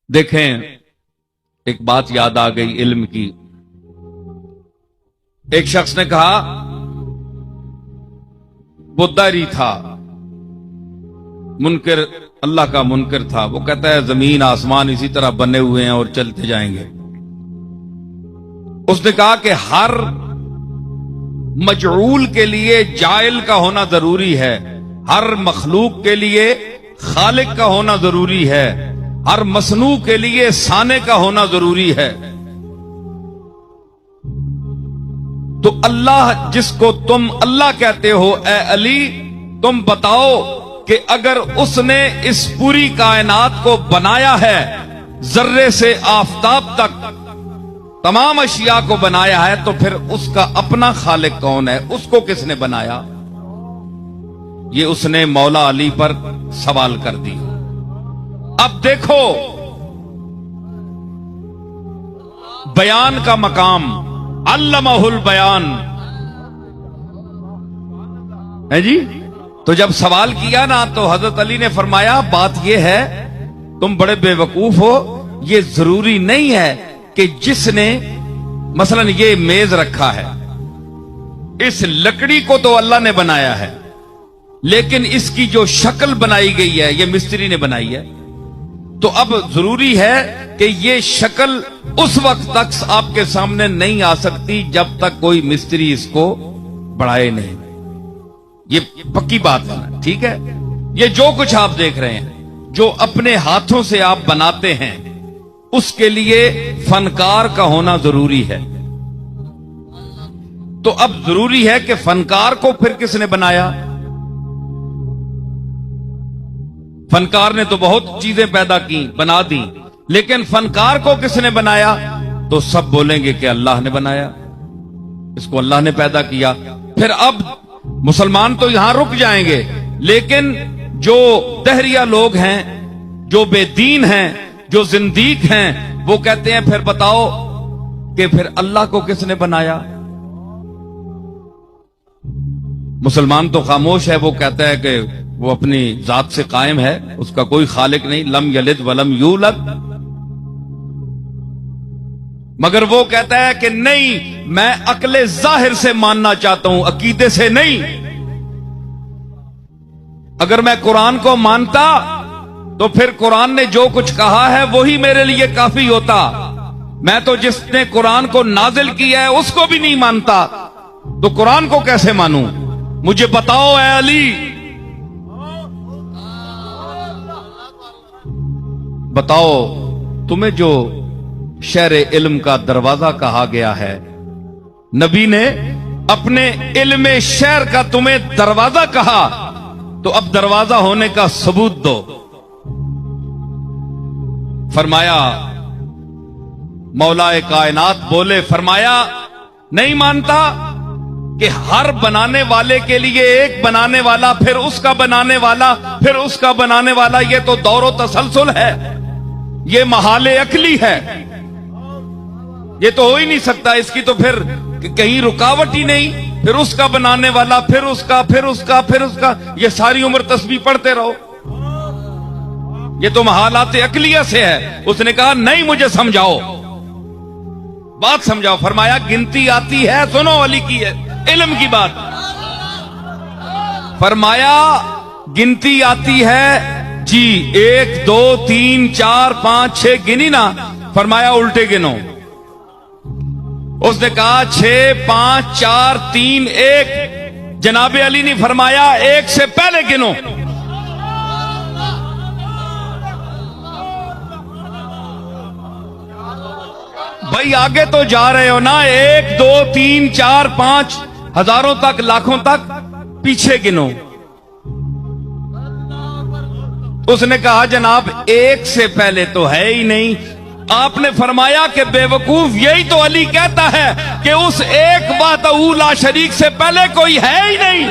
देखें, एक बात याद आ गई इल्म की। एक शख्स ने कहा, वो दारी था, मुनकर, अल्लाह का मुनकर था। वो कहता है जमीन आसमान इसी तरह बने हुए हैं और चलते जाएंगे। उसने कहा कि हर मजऊल के लिए जाइल का होना जरूरी है, हर मखलूक के लिए खालिक का होना जरूरी है, हर मसनू के लिए साने का होना जरूरी है। तो अल्लाह जिसको तुम अल्लाह कहते हो, ए अली, तुम बताओ कि अगर उसने इस पूरी कायनात को बनाया है, जर्रे से आफताब तक तमाम अशिया को बनाया है, तो फिर उसका अपना खालिक कौन है? उसको किसने बनाया? ये उसने मौला अली पर सवाल कर दी। अब देखो बयान का मकाम, अल्लमहुल बयान है जी। तो जब सवाल किया ना, तो हजरत अली ने फरमाया, बात यह है तुम बड़े बेवकूफ हो, ये जरूरी नहीं है कि जिसने मसलन ये मेज रखा है, इस लकड़ी को तो अल्लाह ने बनाया है, लेकिन इसकी जो शक्ल बनाई गई है ये मिस्त्री ने बनाई है। तो अब जरूरी है कि ये शक्ल उस वक्त तक आपके सामने नहीं आ सकती जब तक कोई मिस्त्री इसको बढ़ाए नहीं। ये पक्की बात है ना, ठीक है। ये जो कुछ आप देख रहे हैं, जो अपने हाथों से आप बनाते हैं, उसके लिए फनकार का होना जरूरी है। तो अब जरूरी है कि फनकार को फिर किसने बनाया? फनकार ने तो बहुत चीजें पैदा की, बना दी, लेकिन फनकार को किसने बनाया? तो सब बोलेंगे कि अल्लाह ने बनाया, इसको अल्लाह ने पैदा किया। फिर अब मुसलमान तो यहां रुक जाएंगे, लेकिन जो दहरिया लोग हैं, जो बेदीन हैं, जो जिंदीक हैं, वो कहते हैं फिर बताओ कि फिर अल्लाह को किसने बनाया? मुसलमान तो खामोश है, वो कहता है कि वो अपनी जात से कायम है, उसका कोई खालिक नहीं, लम यलिद वलम यूलद। मगर वो कहता है कि नहीं, मैं अक्ले जाहिर से मानना चाहता हूं, अकीदे से नहीं। अगर मैं कुरान को मानता तो फिर कुरान ने जो कुछ कहा है वही मेरे लिए काफी होता। मैं तो जिसने कुरान को नाजिल किया है उसको भी नहीं मानता, तो कुरान को कैसे मानूं? मुझे बताओ ऐ अली, बताओ तुम्हें जो शहरे इल्म का दरवाजा कहा गया है, नबी ने अपने इल्म शहर का तुम्हें दरवाजा कहा, तो अब दरवाजा होने का सबूत दो। फरमाया, मौलाए कायनात बोले, फरमाया नहीं मानता कि हर बनाने वाले के लिए एक बनाने वाला, फिर उसका बनाने वाला, फिर उसका बनाने वाला, ये तो दौरो तसलसल है, ये महाले अकली है, ये तो हो ही नहीं सकता। इसकी तो फिर कहीं रुकावट ही नहीं। फिर उसका बनाने वाला, फिर उसका, फिर उसका, फिर उसका, ये सारी उम्र तस्बीह पढ़ते रहो, ये तो महालात अकलिया से है। उसने कहा नहीं, मुझे समझाओ, बात समझाओ। फरमाया गिनती आती है, सुनो अली की है इल्म की बात। फरमाया गिनती आती है जी, 1 2 3 4 5 6 गिनी ना? फरमाया उल्टे गिनो। उसने कहा 6 5 4 3 1। जनाबे अली ने फरमाया 1 से पहले गिनो। भाई आगे तो जा रहे हो ना, 1 2 3 4 5 हजारों तक, लाखों तक, पीछे गिनो। उसने कहा जनाब 1 से पहले तो है ही नहीं। आपने फरमाया कि बेवकूफ, यही तो अली कहता है कि उस एक वहदहू ला शरीक से पहले कोई है ही नहीं।